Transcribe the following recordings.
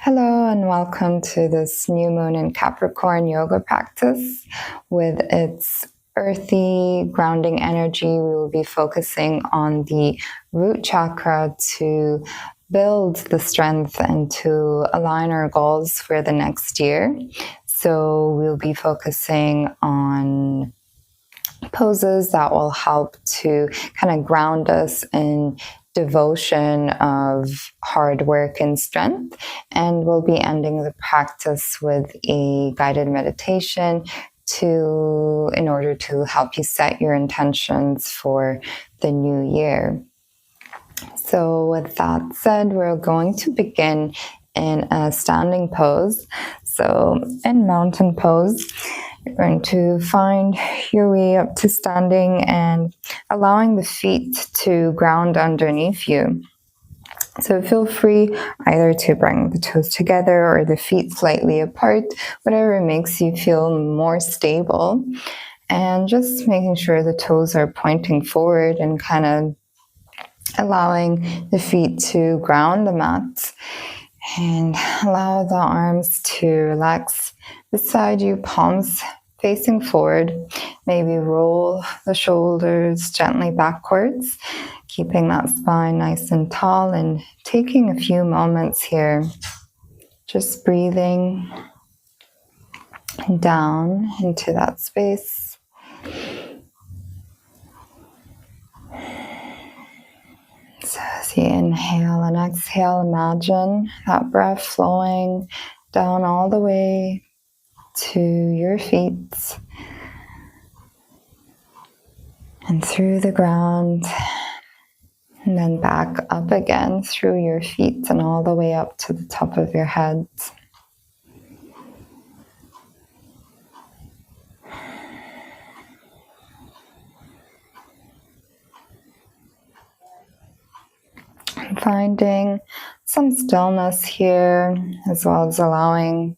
Hello and welcome to this new moon in Capricorn yoga practice. With its earthy grounding energy, we will be focusing on the root chakra to build the strength and to align our goals for the next year. So we'll be focusing on poses that will help to kind of ground us in devotion of hard work and strength. And we'll be ending the practice with a guided meditation in order to help you set your intentions for the new year. So with that said, we're going to begin in a standing pose. So in mountain pose, you're going to find your way up to standing and allowing the feet to ground underneath you. So feel free either to bring the toes together or the feet slightly apart, whatever makes you feel more stable. And just making sure the toes are pointing forward and kind of allowing the feet to ground the mat. And allow the arms to relax beside you, palms facing forward. Maybe roll the shoulders gently backwards, keeping that spine nice and tall and taking a few moments here, just breathing down into that space. So as you inhale and exhale, imagine that breath flowing down all the way to your feet and through the ground, and then back up again through your feet and all the way up to the top of your head. Finding some stillness here, as well as allowing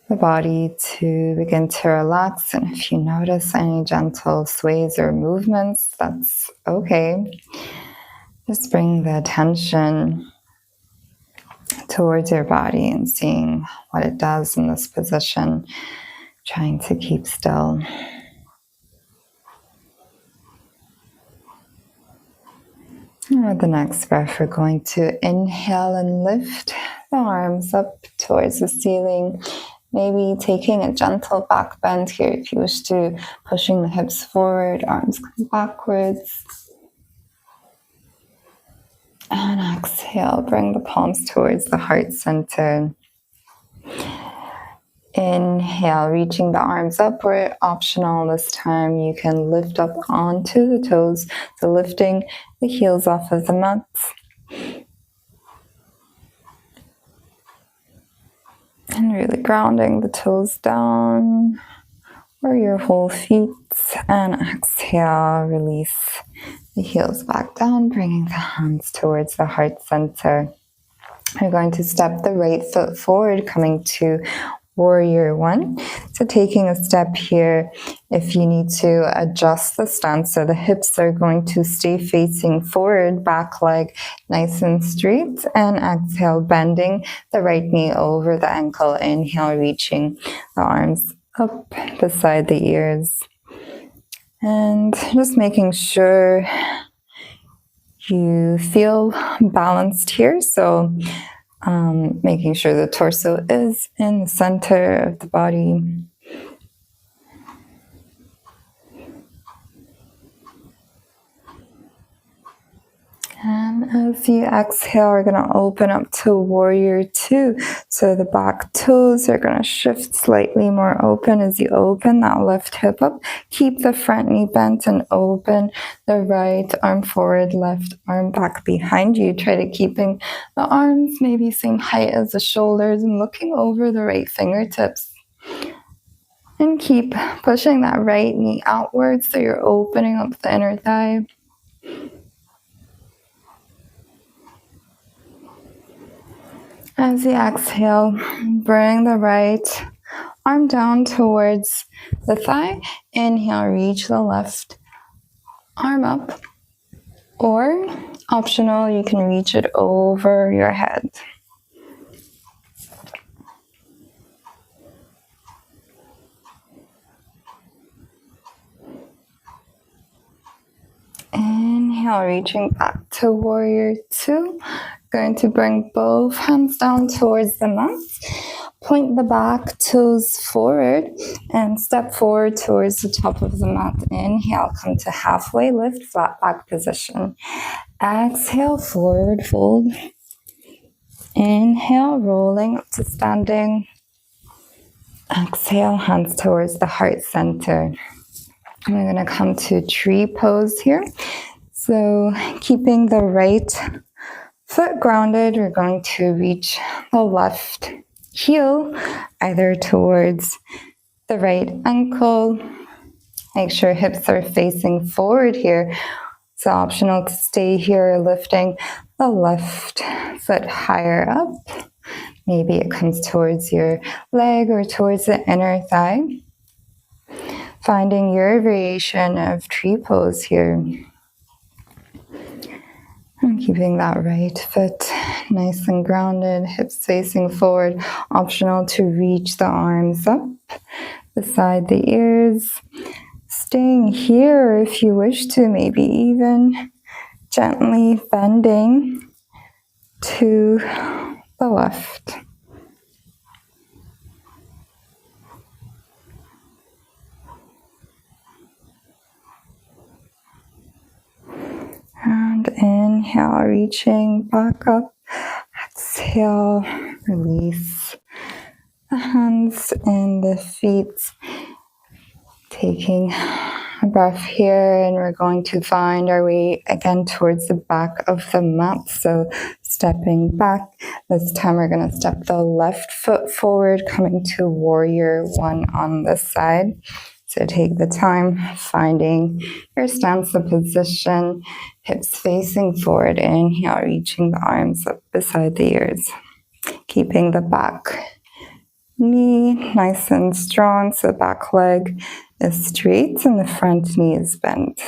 the body to begin to relax. And if you notice any gentle sways or movements, that's okay. Just bring the attention towards your body and seeing what it does in this position, trying to keep still. And with the next breath, we're going to inhale and lift the arms up towards the ceiling. Maybe taking a gentle back bend here if you wish to, pushing the hips forward, arms come backwards. And exhale, bring the palms towards the heart center. Inhale, reaching the arms up, or optional this time, you can lift up onto the toes, so lifting the heels off of the mat. And really grounding the toes down, or your whole feet. And exhale, release the heels back down, bringing the hands towards the heart center. We're going to step the right foot forward, coming to Warrior One. So taking a step here, if you need to adjust the stance, so the hips are going to stay facing forward, back leg nice and straight, and exhale, bending the right knee over the ankle. Inhale, reaching the arms up beside the ears. And just making sure you feel balanced here. So making sure the torso is in the center of the body. And as you exhale, we're going to open up to Warrior Two. So the back toes are going to shift slightly more open as you open that left hip up. Keep the front knee bent and open the right arm forward, left arm back behind you. Try to keeping the arms maybe same height as the shoulders and looking over the right fingertips. And keep pushing that right knee outwards so you're opening up the inner thigh. As you exhale, bring the right arm down towards the thigh. Inhale, reach the left arm up. Or, optional, you can reach it over your head. Inhale, reaching back to warrior two. Going to bring both hands down towards the mat. Point the back toes forward and step forward towards the top of the mat. Inhale, come to halfway lift, flat back position. Exhale, forward fold. Inhale, rolling up to standing. Exhale, hands towards the heart center. We're going to come to tree pose here. So keeping the right foot grounded, we're going to reach the left heel either towards the right ankle. Make sure hips are facing forward here. It's optional to stay here, lifting the left foot higher up. Maybe it comes towards your leg or towards the inner thigh. Finding your variation of tree pose here. And keeping that right foot nice and grounded, hips facing forward. Optional to reach the arms up beside the ears. Staying here if you wish to, maybe even gently bending to the left. And inhale, reaching back up. Exhale, release the hands and the feet. Taking a breath here, and we're going to find our way again towards the back of the mat. So stepping back, this time we're going to step the left foot forward, coming to warrior one on this side. So take the time, finding your stance, the position, hips facing forward. Inhale, reaching the arms up beside the ears. Keeping the back knee nice and strong, so the back leg is straight and the front knee is bent.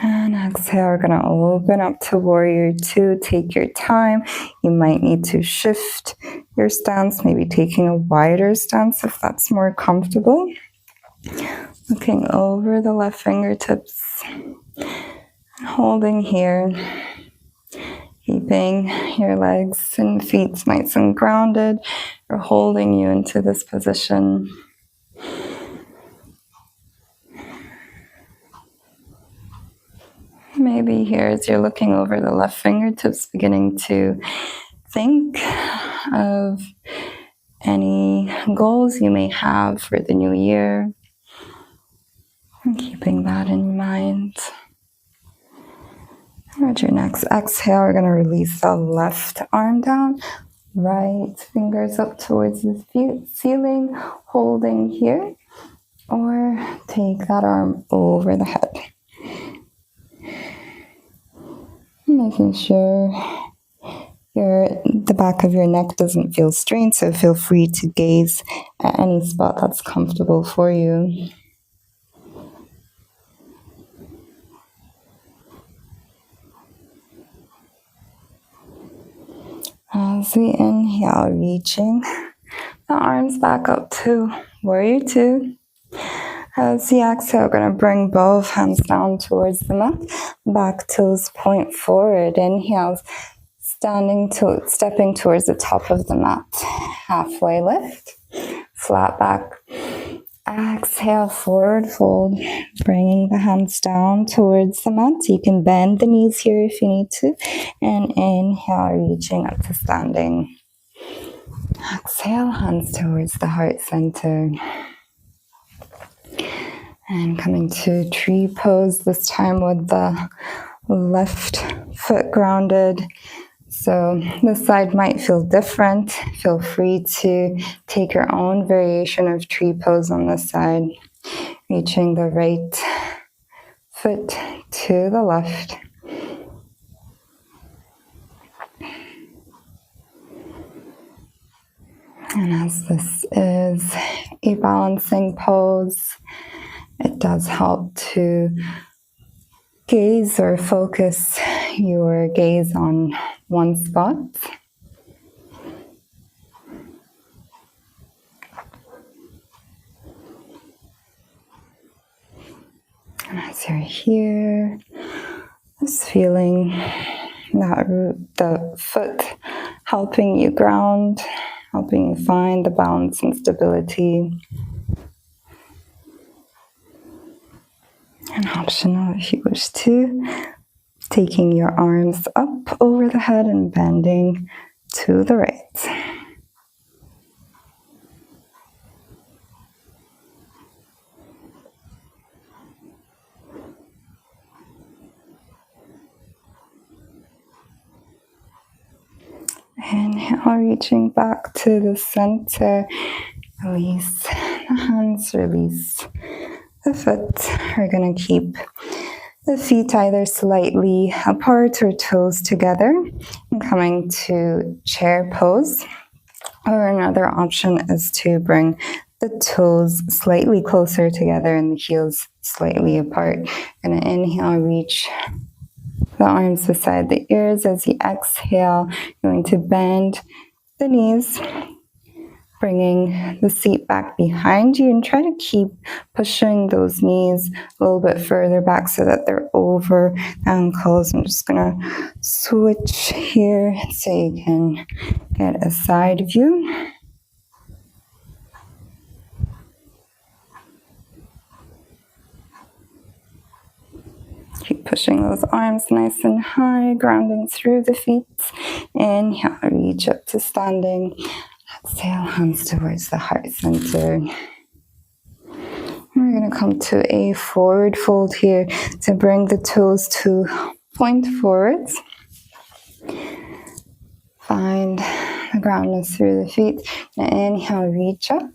And exhale, we're going to open up to warrior two. Take your time. You might need to shift your stance, maybe taking a wider stance if that's more comfortable. Looking over the left fingertips. Holding here. Keeping your legs and feet nice and grounded. Or holding you into this position. Maybe here as you're looking over the left fingertips, beginning to think of any goals you may have for the new year. And keeping that in mind. At your next exhale, we're going to release the left arm down. Right fingers up towards the ceiling, holding here. Or take that arm over the head. Making sure the back of your neck doesn't feel strained, so feel free to gaze at any spot that's comfortable for you. As we inhale, reaching the arms back up to warrior two. As we exhale, we're going to bring both hands down towards the mat. Back toes point forward. Inhale, stepping towards the top of the mat. Halfway lift. Flat back. Exhale, forward fold. Bringing the hands down towards the mat. You can bend the knees here if you need to. And inhale, reaching up to standing. Exhale, hands towards the heart center. And coming to tree pose, this time with the left foot grounded. So this side might feel different. Feel free to take your own variation of tree pose on this side. Reaching the right foot to the left. And as this is a balancing pose, it does help to gaze or focus your gaze on one spot. And as you're here, just feeling that root, the foot helping you ground, helping you find the balance and stability. And optional if you wish to, taking your arms up over the head and bending to the right. Inhale, reaching back to the center. Release the hands, release the foot. We're going to keep the feet either slightly apart or toes together. And coming to chair pose. Or another option is to bring the toes slightly closer together and the heels slightly apart. Going to inhale, reach the arms beside the ears. As you exhale, you're going to bend the knees, bringing the seat back behind you, and try to keep pushing those knees a little bit further back so that they're over the ankles. I'm just gonna switch here so you can get a side view. Keep pushing those arms nice and high, grounding through the feet. Inhale, reach up to standing. Exhale, hands towards the heart center. We're going to come to a forward fold here to bring the toes to point forwards. Find the groundness through the feet. And inhale, reach up.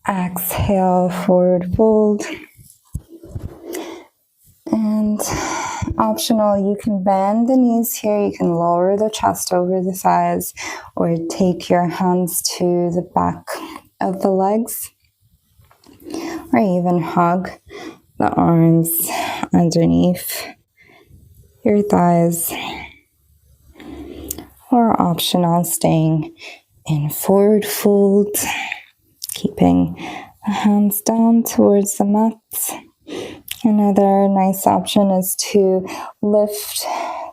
Exhale, forward fold. And optional, you can bend the knees here, you can lower the chest over the thighs, or take your hands to the back of the legs, or even hug the arms underneath your thighs, or optional, staying in forward fold, keeping the hands down towards the mat. Another nice option is to lift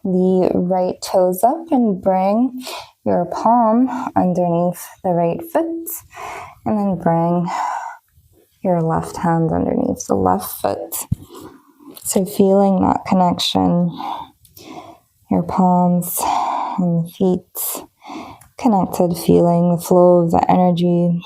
the right toes up and bring your palm underneath the right foot, and then bring your left hand underneath the left foot. So feeling that connection, your palms and the feet connected, feeling the flow of the energy.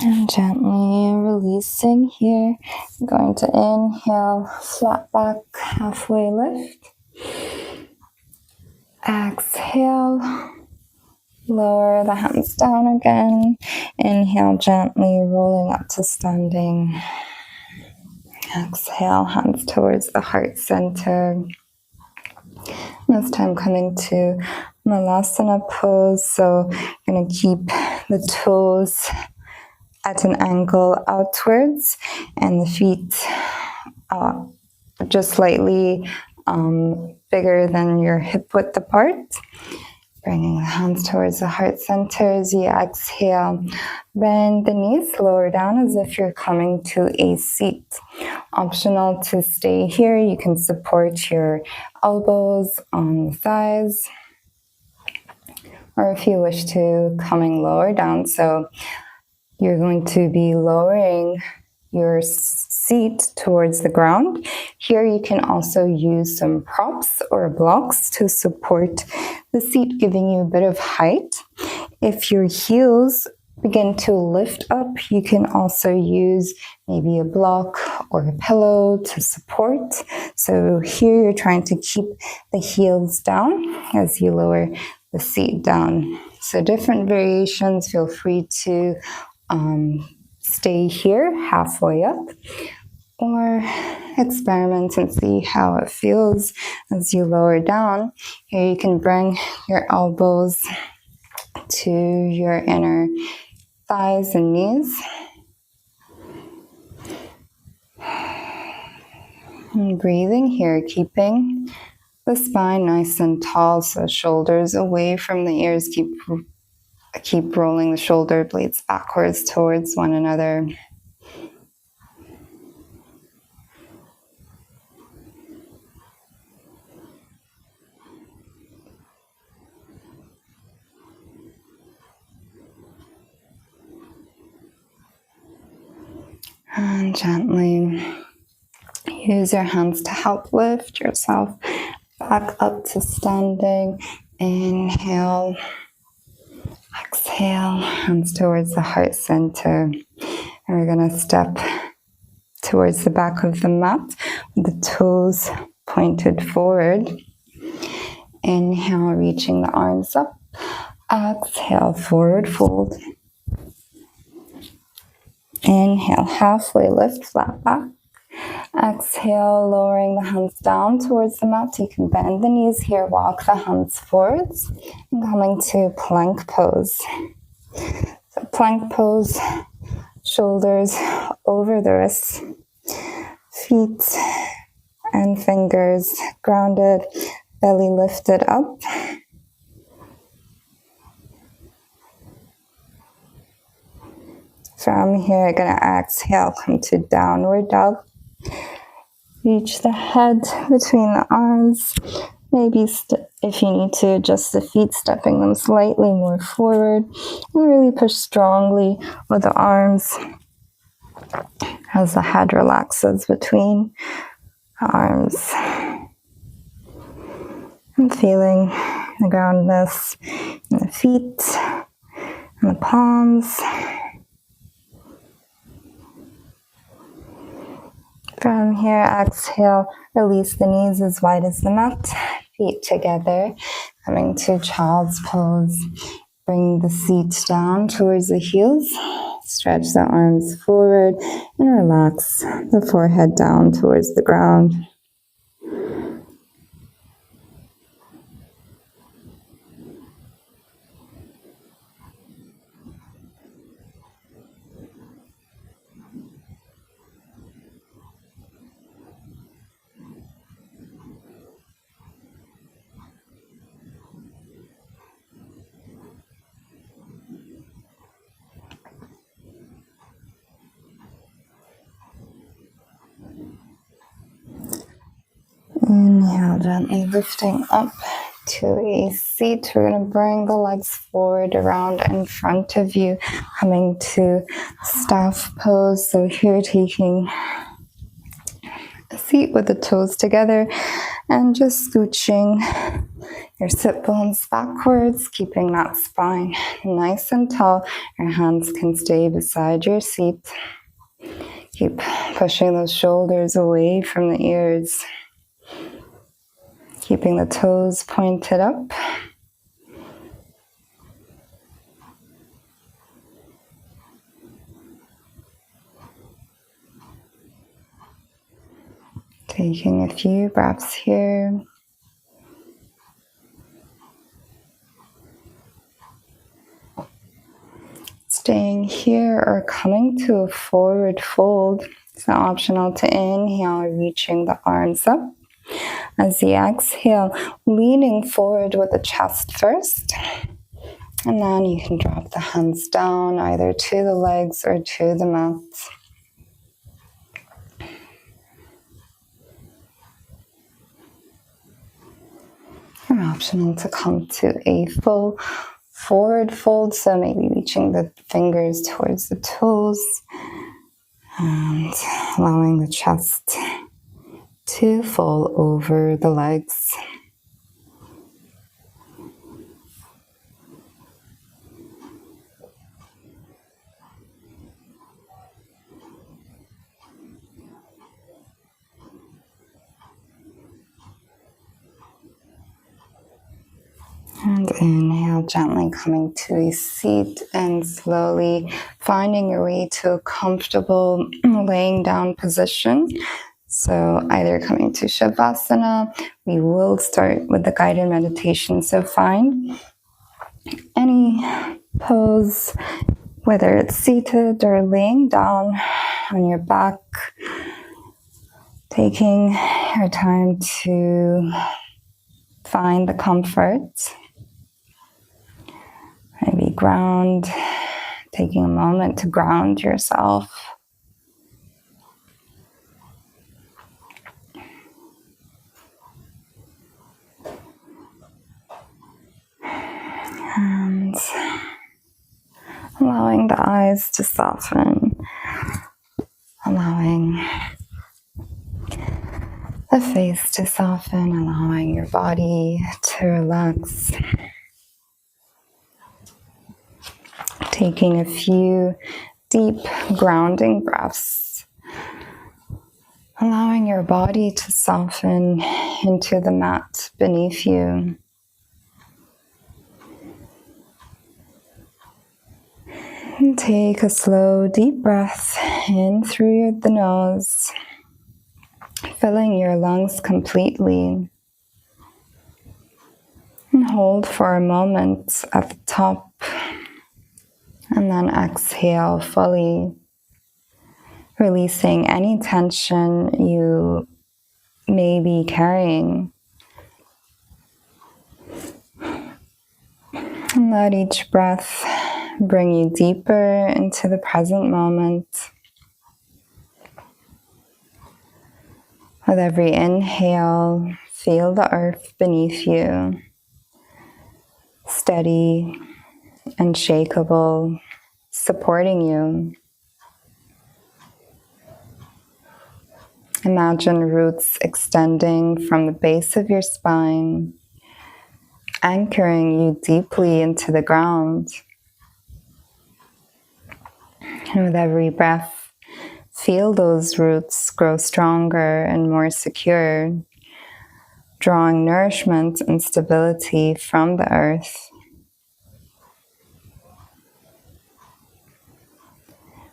And gently releasing here. I'm going to inhale, flat back, halfway lift. Exhale, lower the hands down again. Inhale, gently rolling up to standing. Exhale, hands towards the heart center. This time coming to Malasana pose. So you're going to keep the toes at an angle outwards and the feet just slightly bigger than your hip width apart. Bringing the hands towards the heart center as you exhale. Bend the knees, lower down as if you're coming to a seat. Optional to stay here. You can support your elbows on the thighs, or if you wish to, coming lower down. So you're going to be lowering your seat towards the ground. Here you can also use some props or blocks to support the seat, giving you a bit of height. If your heels begin to lift up, you can also use maybe a block or a pillow to support. So here you're trying to keep the heels down as you lower the seat down. So different variations, feel free to stay here halfway up. or experiment and see how it feels as you lower down. Here you can bring your elbows to your inner thighs and knees. And breathing here, keeping the spine nice and tall, so shoulders away from the ears. Keep rolling the shoulder blades backwards towards one another. And gently use your hands to help lift yourself back up to standing. Inhale, exhale, hands towards the heart center. And we're going to step towards the back of the mat with the toes pointed forward. Inhale, reaching the arms up. Exhale, forward fold. Inhale, halfway lift, flat back. Exhale, lowering the hands down towards the mat. You can bend the knees here, walk the hands forwards, and coming to plank pose. So plank pose, shoulders over the wrists, feet and fingers grounded, belly lifted up. From here, you're going to exhale, come to downward dog. Reach the head between the arms. Maybe if you need to, adjust the feet, stepping them slightly more forward. And really push strongly with the arms as the head relaxes between the arms. And feeling the groundedness in the feet and the palms. From here, exhale, release the knees as wide as the mat, feet together, coming to child's pose. Bring the seat down towards the heels, stretch the arms forward, and relax the forehead down towards the ground. Inhale, gently lifting up to a seat. We're going to bring the legs forward around in front of you, coming to staff pose. So here, taking a seat with the toes together and just scooching your sit bones backwards, keeping that spine nice and tall. Your hands can stay beside your seat. Keep pushing those shoulders away from the ears. Keeping the toes pointed up. Taking a few breaths here. Staying here or coming to a forward fold. It's not optional to inhale, reaching the arms up. As you exhale, leaning forward with the chest first. And then you can drop the hands down either to the legs or to the mat. Or optional to come to a full forward fold, so maybe reaching the fingers towards the toes and allowing the chest to fall over the legs. And inhale, gently coming to a seat and slowly finding your way to a comfortable laying down position. So either coming to Shavasana, we will start with the guided meditation. So find any pose, whether it's seated or laying down on your back, taking your time to find the comfort. Maybe ground, taking a moment to ground yourself. And allowing the eyes to soften, allowing the face to soften, allowing your body to relax. Taking a few deep grounding breaths, allowing your body to soften into the mat beneath you. And take a slow, deep breath in through the nose, filling your lungs completely. And hold for a moment at the top. And then exhale fully, releasing any tension you may be carrying. And let each breath bring you deeper into the present moment. With every inhale, feel the earth beneath you, steady, unshakable, supporting you. Imagine roots extending from the base of your spine, anchoring you deeply into the ground. And with every breath, feel those roots grow stronger and more secure, drawing nourishment and stability from the earth.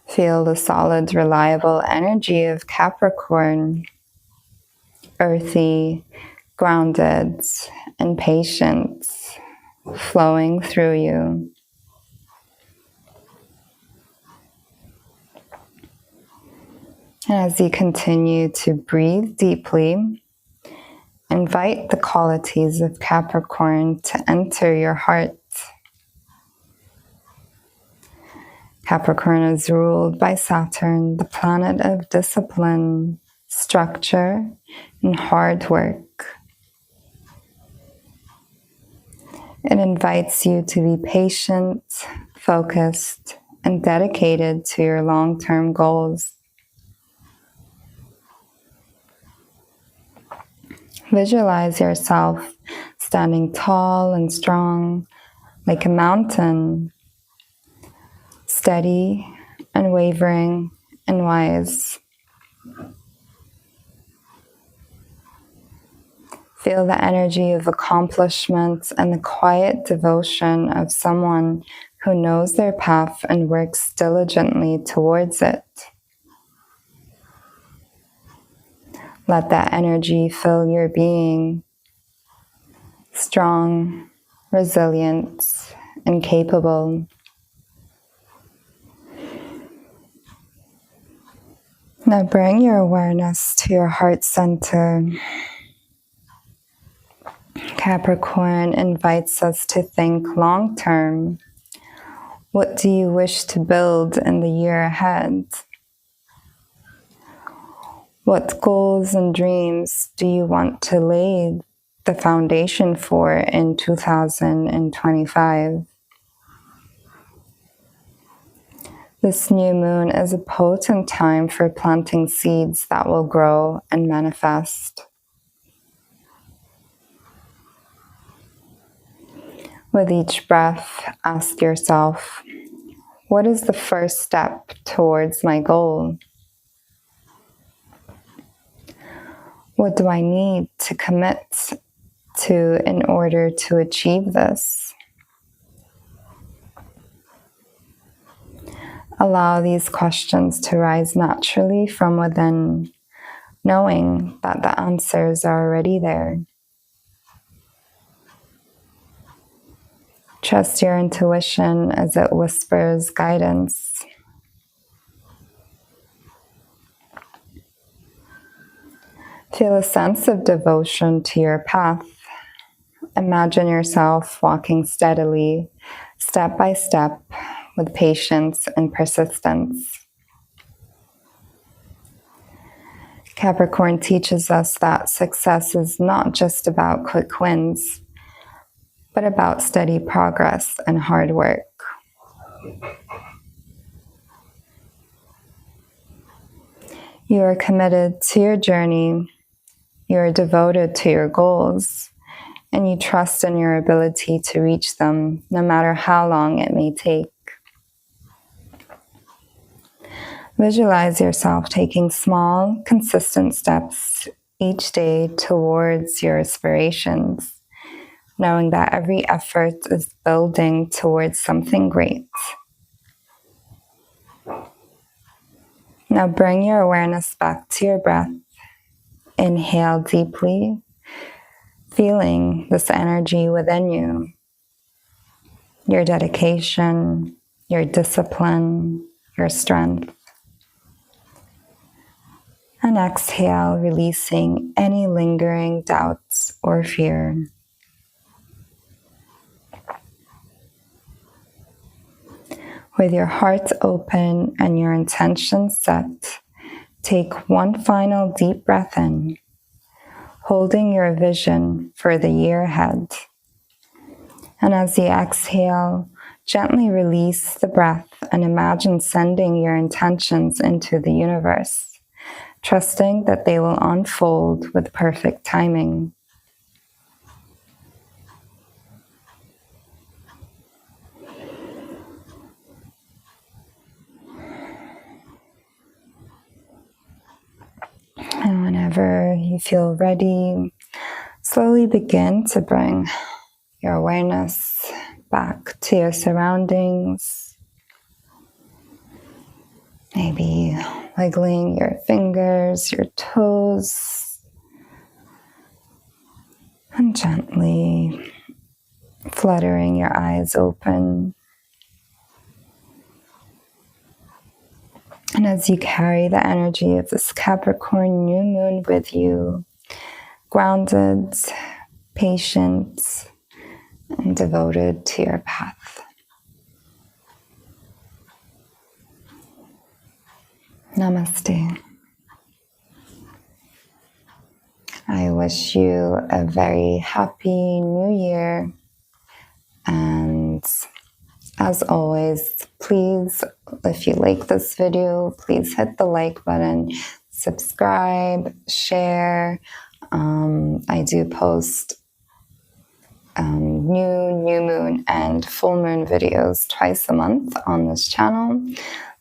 Feel the solid, reliable energy of Capricorn, earthy, grounded, and patient, flowing through you. And as you continue to breathe deeply, invite the qualities of Capricorn to enter your heart. Capricorn is ruled by Saturn, the planet of discipline, structure, and hard work. It invites you to be patient, focused, and dedicated to your long-term goals. Visualize yourself standing tall and strong, like a mountain, steady, unwavering, and wise. Feel the energy of accomplishment and the quiet devotion of someone who knows their path and works diligently towards it. Let that energy fill your being, strong, resilient, and capable. Now bring your awareness to your heart center. Capricorn invites us to think long term. What do you wish to build in the year ahead? What goals and dreams do you want to lay the foundation for in 2025? This new moon is a potent time for planting seeds that will grow and manifest. With each breath, ask yourself, what is the first step towards my goal? What do I need to commit in order to achieve this. Allow these questions to rise naturally from within, knowing that the answers are already there. Trust your intuition as it whispers guidance. Feel a sense of devotion to your path. Imagine yourself walking steadily, step by step, with patience and persistence. Capricorn teaches us that success is not just about quick wins, but about steady progress and hard work. You are committed to your journey, you are devoted to your goals, and you trust in your ability to reach them, no matter how long it may take. Visualize yourself taking small, consistent steps each day towards your aspirations, knowing that every effort is building towards something great. Now bring your awareness back to your breath. Inhale deeply, feeling this energy within you, your dedication, your discipline, your strength. And exhale, releasing any lingering doubts or fear. With your heart open and your intention set, take one final deep breath in, holding your vision for the year ahead. And as you exhale, gently release the breath and imagine sending your intentions into the universe, trusting that they will unfold with perfect timing. And whenever you feel ready, slowly begin to bring your awareness back to your surroundings. Maybe wiggling your fingers, your toes, and gently fluttering your eyes open. And as you carry the energy of this Capricorn New Moon with you, grounded, patient, and devoted to your path. Namaste. I wish you a very happy new year, and as always, please, if you like this video, please hit the like button, subscribe, share. I do post new moon and full moon videos twice a month on this channel.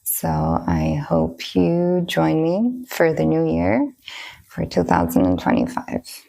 So I hope you join me for the new year for 2025.